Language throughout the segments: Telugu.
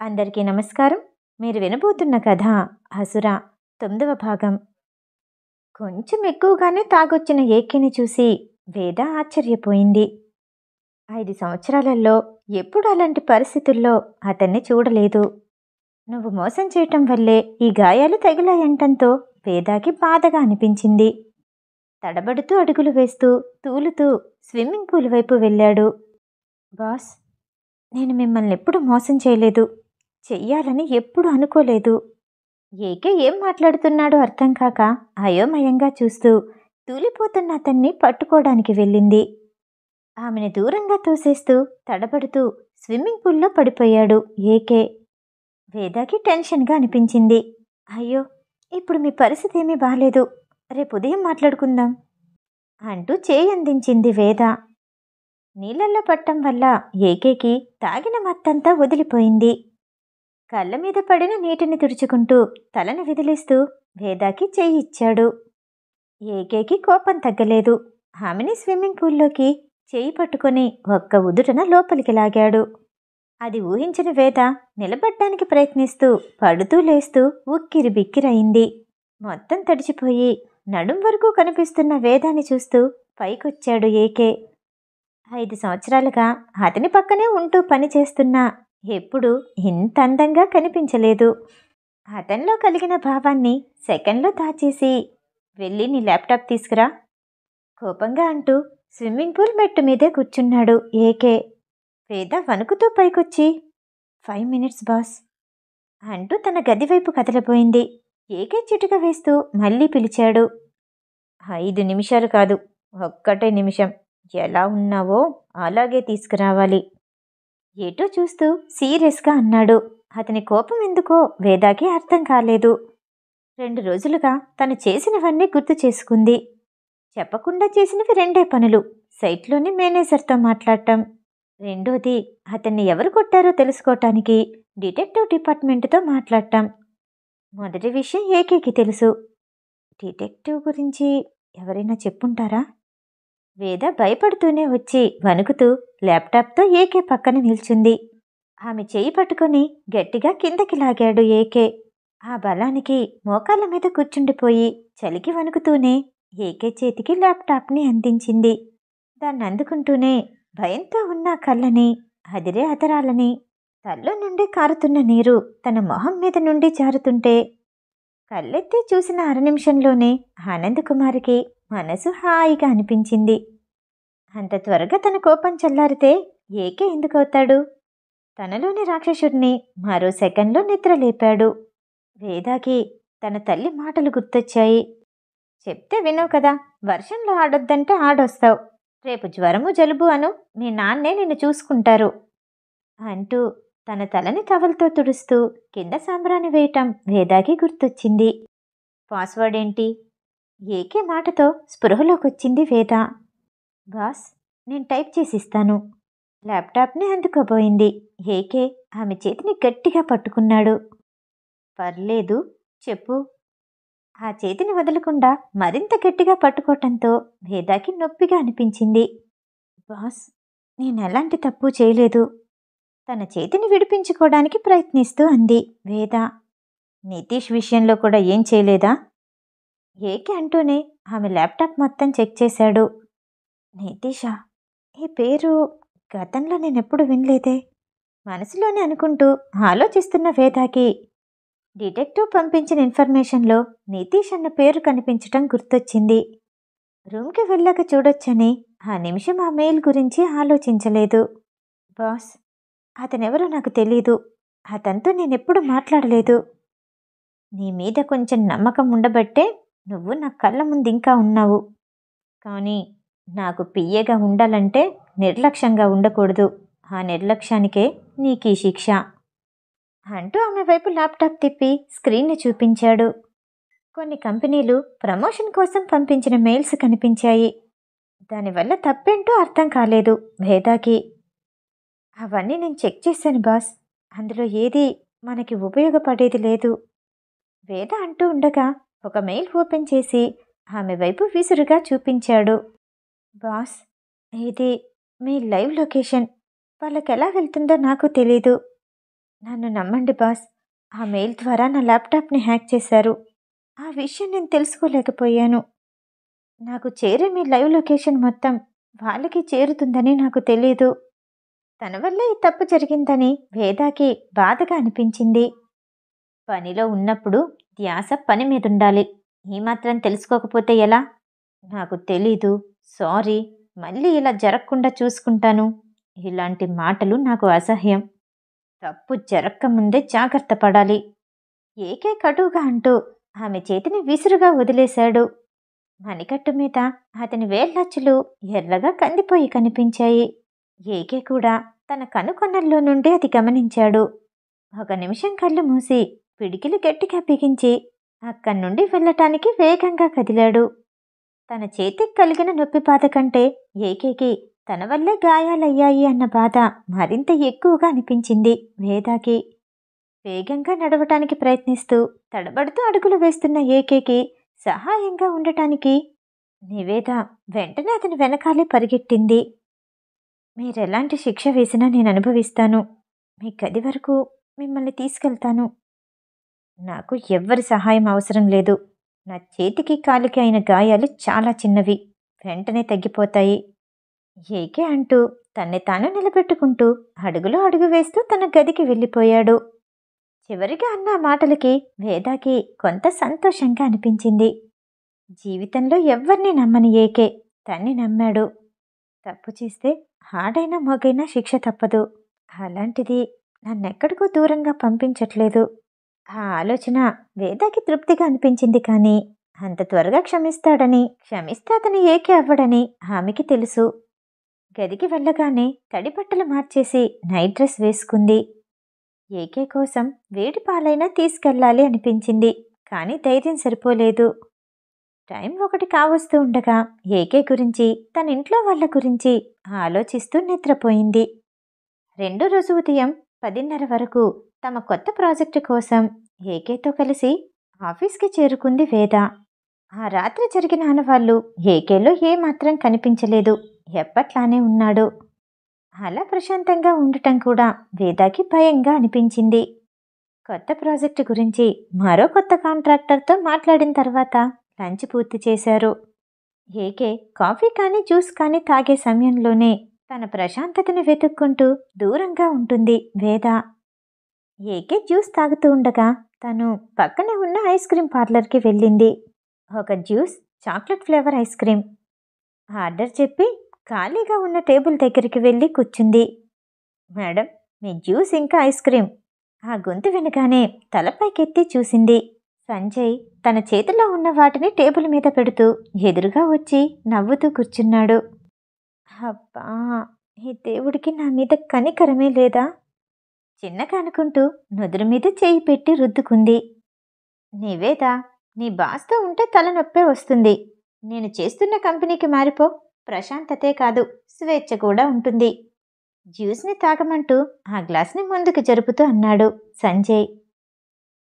అందరికీ నమస్కారం. మీరు వినబోతున్న కథ 'అసుర' 9వ భాగం. కొంచెం ఎక్కువగానే తాగొచ్చిన ఏకేని చూసి వేద ఆశ్చర్యపోయింది. 5 సంవత్సరాలలో ఎప్పుడు అలాంటి పరిస్థితుల్లో అతన్ని చూడలేదు. నువ్వు మోసం చేయటం వల్లే ఈ గాయాలు తగిలాయంటంతో వేదాకి బాధగా అనిపించింది. తడబడుతూ అడుగులు వేస్తూ తూలుతూ స్విమ్మింగ్ పూల్ వైపు వెళ్ళాడు. బాస్, నేను మిమ్మల్ని ఎప్పుడు మోసం చేయలేదు, చెయ్యాలని ఎప్పుడు అనుకోలేదు. ఏకే ఏం మాట్లాడుతున్నాడో అర్థం కాక అయోమయంగా చూస్తూ తూలిపోతున్న అతన్ని పట్టుకోవడానికి వెళ్ళింది. ఆమెను దూరంగా తోసేస్తూ తడబడుతూ స్విమ్మింగ్ పూల్లో పడిపోయాడు ఏకే. వేదాకి టెన్షన్గా అనిపించింది. అయ్యో, ఇప్పుడు మీ పరిస్థితి ఏమీ బాలేదు, రేపు ఉదయం మాట్లాడుకుందాం అంటూ చేయందించింది వేద. నీళ్ళల్లో పట్టం వల్ల ఏకేకి తాగిన మత్తంతా వదిలిపోయింది. కళ్ళ మీద పడిన నీటిని తుడుచుకుంటూ తలని విదిలిస్తూ వేదాకి చెయ్యి ఇచ్చాడు. ఏకేకి కోపం తగ్గలేదు. ఆమెని స్విమ్మింగ్ పూల్లోకి చెయ్యి పట్టుకొని ఒక్క ఉదుటన లోపలికి లాగాడు. అది ఊహించిన వేద నిలబడ్డానికి ప్రయత్నిస్తూ పడుతూ లేస్తూ ఉక్కిరి బిక్కిరయింది. మొత్తం తడిచిపోయి నడుం వరకు కనిపిస్తున్న వేదాన్ని చూస్తూ పైకొచ్చాడు ఏకే. 5 సంవత్సరాలుగా అతని పక్కనే ఉంటూ పనిచేస్తున్నా ఎప్పుడూ ఇంత అందంగా కనిపించలేదు. అతనిలో కలిగిన భావాన్ని సెకండ్లో దాచేసి, వెళ్ళి నీ ల్యాప్టాప్ తీసుకురా కోపంగా అంటూ స్విమ్మింగ్ పూల్ మెట్టు మీదే కూర్చున్నాడు ఏకే. వేద వణుకుతూ పైకొచ్చి 5 మినిట్స్ బాస్ అంటూ తన గది వైపు కదలబోయింది. ఏకే చిటుక వేస్తూ మళ్ళీ పిలిచాడు. 5 నిమిషాలు కాదు, ఒక్కటే నిమిషం. ఎలా ఉన్నావో అలాగే తీసుకురావాలి. ఏటో చూస్తూ సీరియస్గా అన్నాడు. అతని కోపం ఎందుకో వేదాకి అర్థం కాలేదు. 2 రోజులుగా తను చేసినవన్నీ గుర్తు చేసుకుంది. చెప్పకుండా చేసినవి 2 పనులు. సైట్లోని మేనేజర్తో మాట్లాడటం, రెండోది అతన్ని ఎవరు కొట్టారో తెలుసుకోవటానికి డిటెక్టివ్ డిపార్ట్మెంట్తో మాట్లాడటం. మొదటి విషయం ఏకేకి తెలుసు. డిటెక్టివ్ గురించి ఎవరైనా చెప్పుంటారా? వేద భయపడుతూనే వచ్చి వణుకుతూ ల్యాప్టాప్తో ఏకే పక్కన నిల్చుంది. ఆమె చేయి పట్టుకొని గట్టిగా కిందకి లాగాడు ఏకే. ఆ బలానికి మోకాళ్ళ మీద కూర్చుండిపోయి చలికి వణుకుతూనే ఏకే చేతికి ల్యాప్టాప్ని అందించింది. దాన్ని అందుకుంటూనే భయంతో ఉన్న కళ్ళని, అదిరే అదరాలని, తల్లో నుండి కారుతున్న నీరు తన మొహం మీద నుండి జారుతుంటే కళ్ళెత్తి చూసిన 1/2 నిమిషంలోనే ఆనందకుమారికి మనసు హాయిగా అనిపించింది. అంత త్వరగా తన కోపం చల్లారితే ఏకే ఎందుకవుతాడు? తనలోని రాక్షసుడిని మరో సెకండ్లో నిద్రలేపాడు. వేదాకి తన తల్లి మాటలు గుర్తొచ్చాయి. చెప్తే వినవు కదా, వర్షంలో ఆడొద్దంటే ఆడొస్తావు, రేపు జ్వరము జలుబు అను, మీ నాన్నే నిన్ను చూసుకుంటారు అంటూ తన తలని టవల్తో తుడుస్తూ కింద సాంబ్రాణి వేయటం వేదాకి గుర్తొచ్చింది. పాస్వర్డ్ ఏంటి? ఏకే మాటతో స్పృహలోకొచ్చింది వేద. బాస్, నేను టైప్ చేసిస్తాను. ల్యాప్టాప్ని అందుకోబోయింది. ఏకే ఆమె చేతిని గట్టిగా పట్టుకున్నాడు. పర్లేదు, చెప్పు. ఆ చేతిని వదలకుండా మరింత గట్టిగా పట్టుకోవటంతో వేదాకి నొప్పిగా అనిపించింది. బాస్, నేను ఎలాంటి తప్పు చేయలేదు. తన చేతిని విడిపించుకోవడానికి ప్రయత్నిస్తూ అంది వేద. నితీష్ విషయంలో కూడా ఏం చేయలేదా? ఏకే అంటూనే ఆమె ల్యాప్టాప్ మొత్తం చెక్ చేశాడు. నితీషా? ఈ పేరు గతంలో నేనెప్పుడు వినలేదే. మనసులోనే అనుకుంటూ ఆలోచిస్తున్న వేదాకి డిటెక్టివ్ పంపించిన ఇన్ఫర్మేషన్లో నితీష్ అన్న పేరు కనిపించటం గుర్తొచ్చింది. రూమ్కి వెళ్ళాక చూడొచ్చని ఆ నిమిషం ఆ మెయిల్ గురించి ఆలోచించలేదు. బాస్, అతనెవరో నాకు తెలీదు. అతనితో నేనెప్పుడు మాట్లాడలేదు. నీ మీద కొంచెం నమ్మకం ఉండబట్టే నువ్వు నా కళ్ళ ముందు ఇంకా ఉన్నావు. కానీ నాకు పియ్యగా ఉండాలంటే నిర్లక్ష్యంగా ఉండకూడదు. ఆ నిర్లక్ష్యానికే నీకీ శిక్ష అంటూ ఆమె వైపు ల్యాప్టాప్ తిప్పి స్క్రీన్ని చూపించాడు. కొన్ని కంపెనీలు ప్రమోషన్ కోసం పంపించిన మెయిల్స్ కనిపించాయి. దానివల్ల తప్పేంటో అర్థం కాలేదు వేదాకి. అవన్నీ నేను చెక్ చేశాను బాస్, అందులో ఏది మనకి ఉపయోగపడేది లేదు. వేద అంటూ ఉండగా ఒక మెయిల్ ఓపెన్ చేసి ఆమె వైపు విసురుగా చూపించాడు. బాస్, ఇది మీ లైవ్ లొకేషన్. వాళ్ళకెలా వెళ్తుందో నాకు తెలీదు. నన్ను నమ్మండి బాస్. ఆ మెయిల్ ద్వారా నా ల్యాప్టాప్ని హ్యాక్ చేశారు. ఆ విషయం నేను తెలుసుకోలేకపోయాను. నాకు చేరే మీ లైవ్ లొకేషన్ మొత్తం వాళ్ళకి చేరుతుందని నాకు తెలీదు. తన వల్ల ఈ తప్పు జరిగిందని వేదాకి బాధగా అనిపించింది. పనిలో ఉన్నప్పుడు ధ్యాస పని మీదుండాలి. ఈ మాత్రం తెలుసుకోకపోతే ఎలా? నాకు తెలీదు. సారీ. మళ్ళీ ఇలా జరగకుండా చూసుకుంటాను. ఇలాంటి మాటలు నాకు అసహ్యం. తప్పు జరక్కముందే జాగ్రత్త పడాలి. ఏకే కటువుగా అంటూ ఆమె చేతిని విసురుగా వదిలేశాడు. మణికట్టు మీద అతని వేళ్లచ్చులు ఎర్రగా కందిపోయి కనిపించాయి. ఏకే కూడా తన కనుకొనల్లో నుండి అది గమనించాడు. ఒక నిమిషం కళ్ళు మూసి పిడికిలి గట్టిగా బిగించి అక్కడి నుండి వెళ్ళటానికి వేగంగా కదిలాడు. తన చేతికి కలిగిన నొప్పి బాధ కంటే ఏకేకి తన వల్లే గాయాలయ్యాయి అన్న బాధ మరింత ఎక్కువగా అనిపించింది వేదాకి. వేగంగా నడవటానికి ప్రయత్నిస్తూ తడబడుతూ అడుగులు వేస్తున్న ఏకేకి సహాయంగా ఉండటానికి నివేద వెంటనే అతని వెనకాలే పరిగెట్టింది. మీరెలాంటి శిక్ష వేసినా నేను అనుభవిస్తాను. మీ గది వరకు మిమ్మల్ని తీసుకెళ్తాను. నాకు ఎవ్వరి సహాయం అవసరం లేదు. నా చేతికి కాలికి అయిన గాయాలు చాలా చిన్నవి, వెంటనే తగ్గిపోతాయి. ఏకే అంటూ తన్ని తాను నిలబెట్టుకుంటూ అడుగులో అడుగు వేస్తూ తన గదికి వెళ్ళిపోయాడు. చివరిగా అన్న మాటలకి వేదాకి కొంత సంతోషంగా అనిపించింది. జీవితంలో ఎవ్వరిని నమ్మని ఏకే తన్ని నమ్మాడు. తప్పు చేస్తే ఆడైనా మగైనా శిక్ష తప్పదు. అలాంటిది నన్నెక్కడికో దూరంగా పంపించట్లేదు. ఆ ఆలోచన వేదాకి తృప్తిగా అనిపించింది. కానీ అంత త్వరగా క్షమిస్తాడని, క్షమిస్తే అతని ఏకే అవ్వడని ఆమెకి తెలుసు. గదికి వెళ్ళగానే తడి బట్టలు మార్చేసి నైట్ డ్రెస్ వేసుకుంది. ఏకే కోసం వేడి పాలైనా తీసుకెళ్ళాలి అనిపించింది. కానీ ధైర్యం సరిపోలేదు. టైం 1 కావస్తూ ఉండగా ఏకే గురించి, తన ఇంట్లో వాళ్ళ గురించి ఆలోచిస్తూ నిద్రపోయింది. రెండో రోజు ఉదయం 10:30 వరకు తమ కొత్త ప్రాజెక్టు కోసం ఏకేతో కలిసి ఆఫీస్కి చేరుకుంది వేద. ఆ రాత్రి జరిగిన ఆనవాళ్లు ఏకేలో ఏమాత్రం కనిపించలేదు. ఎప్పట్లానే ఉన్నాడు. అలా ప్రశాంతంగా ఉండటం కూడా వేదాకి భయంగా అనిపించింది. కొత్త ప్రాజెక్టు గురించి మరో కొత్త కాంట్రాక్టర్తో మాట్లాడిన తర్వాత లంచ్ పూర్తి చేశారు. ఏకే కాఫీ కానీ జ్యూస్ కానీ తాగే సమయంలోనే తన ప్రశాంతతని వెతుక్కుంటూ దూరంగా ఉంటుంది వేద. ఏకే జ్యూస్ తాగుతూ ఉండగా తను పక్కనే ఉన్న ఐస్ క్రీమ్ పార్లర్కి వెళ్ళింది. ఒక juice, chocolate flavour ice cream order చెప్పి ఖాళీగా ఉన్న టేబుల్ దగ్గరికి వెళ్ళి కూర్చుంది. మేడం, మీ జ్యూస్ ఇంకా ఐస్ క్రీమ్. ఆ గొంతు వినగానే తలపైకెత్తి చూసింది. సంజయ్ తన చేతిలో ఉన్న వాటిని టేబుల్ మీద పెడుతూ ఎదురుగా వచ్చి నవ్వుతూ కూర్చున్నాడు. అబ్బా, ఈ దేవుడికి నా మీద కనికరమే లేదా? చిన్నగా అనుకుంటూ నుదురు మీద చేయి పెట్టి రుద్దుకుంది. నివేదా, నీ బాస్తో ఉంటే తలనొప్పే వస్తుంది. నేను చేస్తున్న కంపెనీకి మారిపో. ప్రశాంతతే కాదు, స్వేచ్ఛ కూడా ఉంటుంది. జ్యూస్ని తాగమంటూ ఆ గ్లాస్ని ముందుకు జరుపుతూ అన్నాడు సంజయ్.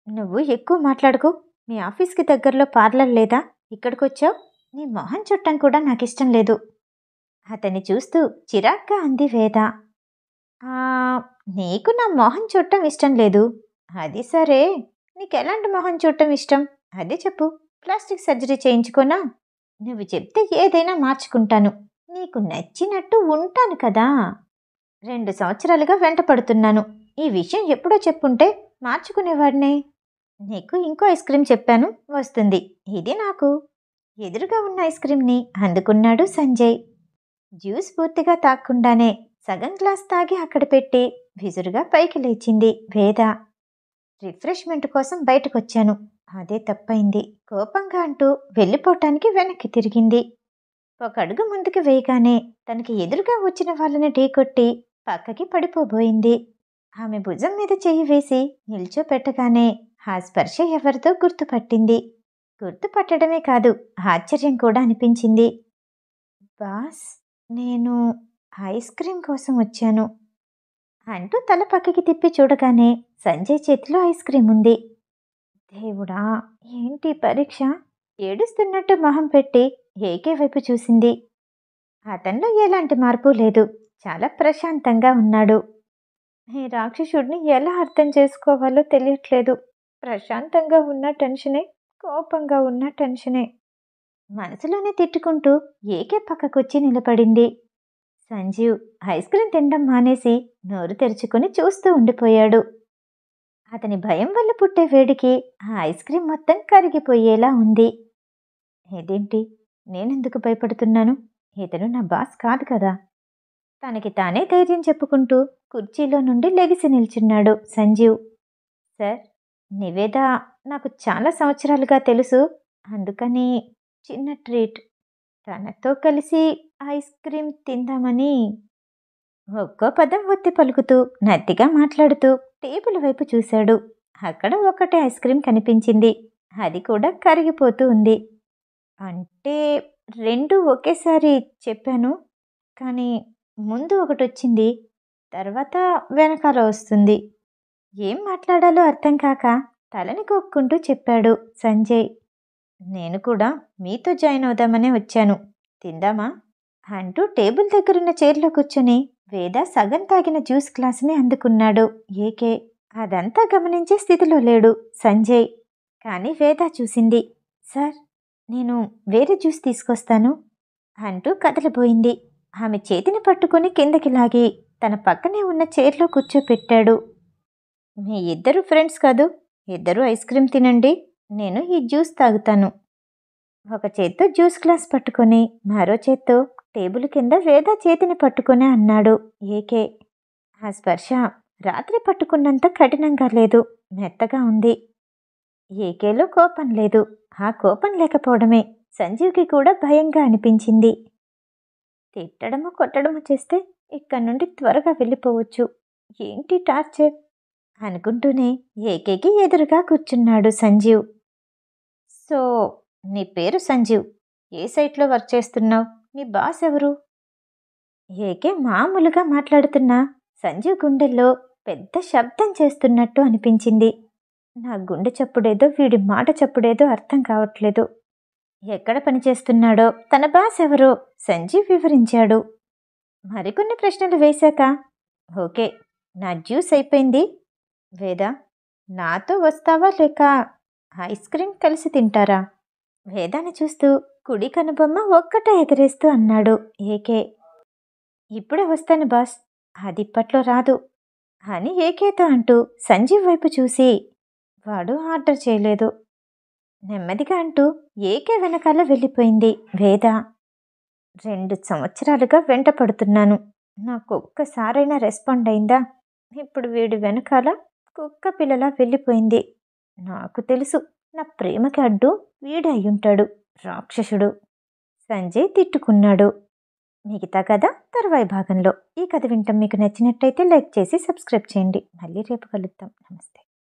నువ్వు ఎక్కువ మాట్లాడుకో. మీ ఆఫీస్కి దగ్గరలో పార్లర్ లేదా? ఇక్కడికొచ్చావు. నీ మొహం చుట్టం కూడా నాకిష్టం లేదు. అతన్ని చూస్తూ చిరాగ్గా అంది వేద. "ఆ, నీకు నా మొహం చూడటం ఇష్టం లేదు. అది సరే, నీకెలాంటి మొహం చూడటం ఇష్టం? అది చెప్పు. ప్లాస్టిక్ సర్జరీ చేయించుకోనా? నువ్వు చెప్తే ఏదైనా మార్చుకుంటాను. నీకు నచ్చినట్టు ఉంటాను కదా. 2 సంవత్సరాలుగా వెంట పడుతున్నాను. ఈ విషయం ఎప్పుడో చెప్పుంటే మార్చుకునేవాడినే. నీకు ఇంకో ఐస్ క్రీమ్ చెప్పాను, వస్తుంది. ఇది నాకు." ఎదురుగా ఉన్న ఐస్ క్రీమ్ని అందుకున్నాడు సంజయ్. జ్యూస్ పూర్తిగా తాక్కుండానే సగం గ్లాస్ తాగి అక్కడ పెట్టి విసురుగా పైకి లేచింది వేద. రిఫ్రెష్మెంట్ కోసం బయటకొచ్చాను, అదే తప్పైంది. కోపంగా అంటూ వెళ్ళిపోవటానికి వెనక్కి తిరిగింది. ఒక అడుగు ముందుకు వేయగానే తనకి ఎదురుగా వచ్చిన వాళ్ళని ఢీకొట్టి పక్కకి పడిపోబోయింది. ఆమె భుజం మీద చెయ్యి వేసి నిల్చోపెట్టగానే ఆ స్పర్శ ఎవరితో గుర్తుపట్టింది. గుర్తుపట్టడమే కాదు, ఆశ్చర్యం కూడా అనిపించింది. బాస్, నేను ఐస్ క్రీమ్ కోసం వచ్చాను అంటూ తల పక్కకి తిప్పి చూడగానే సంజయ్ చేతిలో ఐస్ క్రీమ్ ఉంది. దేవుడా, ఏంటి పరీక్ష? ఏడుస్తున్నట్టు మొహం పెట్టి ఏకే వైపు చూసింది. అతనిలో ఎలాంటి మార్పు లేదు. చాలా ప్రశాంతంగా ఉన్నాడు. ఈ రాక్షసుడిని ఎలా అర్థం చేసుకోవాలో తెలియట్లేదు. ప్రశాంతంగా ఉన్న టెన్షనే, కోపంగా ఉన్న టెన్షనే. మనసులోనే తిట్టుకుంటూ ఏకే పక్కకొచ్చి నిలబడింది. సంజీవ్ ఐస్ క్రీం తినడం మానేసి నోరు తెరుచుకుని చూస్తూ ఉండిపోయాడు. అతని భయం వల్ల పుట్టే వేడికి ఆ ఐస్ క్రీం మొత్తం కరిగిపోయేలా ఉంది. ఇదేంటి? నేనెందుకు భయపడుతున్నాను? ఇతను నా బాస్ కాదు కదా! తనకి తానే ధైర్యం చెప్పుకుంటూ కుర్చీలో నుండి లెగిసి నిల్చున్నాడు సంజీవ్. సార్, నివేద నాకు చాలా సంవత్సరాలుగా తెలుసు. అందుకని చిన్న ట్రీట్. తనతో కలిసి ఐస్ క్రీం తిందామని. ఒక్కో పదం ఒత్తి పలుకుతూ నత్తిగా మాట్లాడుతూ టేబుల్ వైపు చూశాడు. అక్కడ ఒకటే ఐస్ క్రీం కనిపించింది. అది కూడా కరిగిపోతూ ఉంది. అంటే రెండు ఒకేసారి చెప్పాను. కానీ ముందు ఒకటొచ్చింది, తర్వాత వెనకాల వస్తుంది. ఏం మాట్లాడాలో అర్థం కాక తలని కొక్కుంటూ చెప్పాడు సంజయ్. నేను కూడా మీతో జాయిన్ అవుదామనే వచ్చాను. తిందామా? అంటూ టేబుల్ దగ్గరున్న చైర్లో కూర్చొని వేద సగం తాగిన జ్యూస్ గ్లాసుని అందుకున్నాడు ఏకే. అదంతా గమనించే స్థితిలో లేడు సంజయ్. కానీ వేద చూసింది. సార్, నేను వేరే జ్యూస్ తీసుకొస్తాను అంటూ కదలబోయింది. ఆమె చేతిని పట్టుకుని కిందకి లాగి తన పక్కనే ఉన్న చైర్లో కూర్చోపెట్టాడు. మీ ఇద్దరు ఫ్రెండ్స్ కాదు, ఇద్దరు ఐస్ క్రీం తినండి, నేను ఈ జ్యూస్ తాగుతాను. ఒక చేత్తో జ్యూస్ గ్లాస్ పట్టుకొని మరో చేత్తో టేబుల్ కింద వేద చేతిని పట్టుకుని అన్నాడు ఏకే. ఆ స్పర్శ రాత్రి పట్టుకున్నంత కఠినంగా లేదు, మెత్తగా ఉంది. ఏకేలో కోపం లేదు. ఆ కోపం లేకపోవడమే సంజీవ్కి కూడా భయంగా అనిపించింది. తిట్టడము కొట్టడము చేస్తే ఇక్కడి నుండి త్వరగా వెళ్ళిపోవచ్చు. ఏంటి టార్చర్ అనుకుంటూనే ఏకేకి ఎదురుగా కూర్చున్నాడు సంజీవ్. సో, నీ పేరు సంజీవ్. ఏ సైట్లో వర్క్ చేస్తున్నావు? నీ బాస్ ఎవరు? ఏకే మామూలుగా మాట్లాడుతున్నా సంజీవ్ గుండెల్లో పెద్ద శబ్దం చేస్తున్నట్టు అనిపించింది. నా గుండె చప్పుడేదో వీడి మాట చప్పుడేదో అర్థం కావట్లేదు. ఎక్కడ పనిచేస్తున్నాడో తన బాస్ ఎవరో సంజీవ్ వివరించాడు. మరికొన్ని ప్రశ్నలు వేశాక, ఓకే, నా జ్యూస్ అయిపోయింది. వేద, నాతో వస్తావా లేక ఐస్ క్రీం కలిసి తింటారా? వేదాన్ని చూస్తూ కుడి కనుబొమ్మ ఒక్కటే ఎగరేస్తూ అన్నాడు ఏకే. ఇప్పుడే వస్తాను బాస్, అది ఇప్పట్లో రాదు అని ఏకేతో అంటూ సంజీవ్ వైపు చూసి, వాడు ఆర్డర్ చేయలేదు నెమ్మదిగా అంటూ ఏకే వెనకాల వెళ్ళిపోయింది వేద. 2 సంవత్సరాలుగా వెంట పడుతున్నాను, నాకొక్కసారైనా రెస్పాండ్ అయిందా? ఇప్పుడు వీడి వెనకాల కుక్క పిల్లలా వెళ్ళిపోయింది. నాకు తెలుసు, నా ప్రేమకి అడ్డు వీడే అయ్యుంటాడు, రాక్షసుడు. సంజయ్ తిట్టుకున్నాడు. మిగతా కథ తర్వాయి భాగంలో. ఈ కథ వింటాం మీకు నచ్చినట్టయితే లైక్ చేసి సబ్స్క్రైబ్ చేయండి. మళ్ళీ రేపు కలుద్దాం. నమస్తే.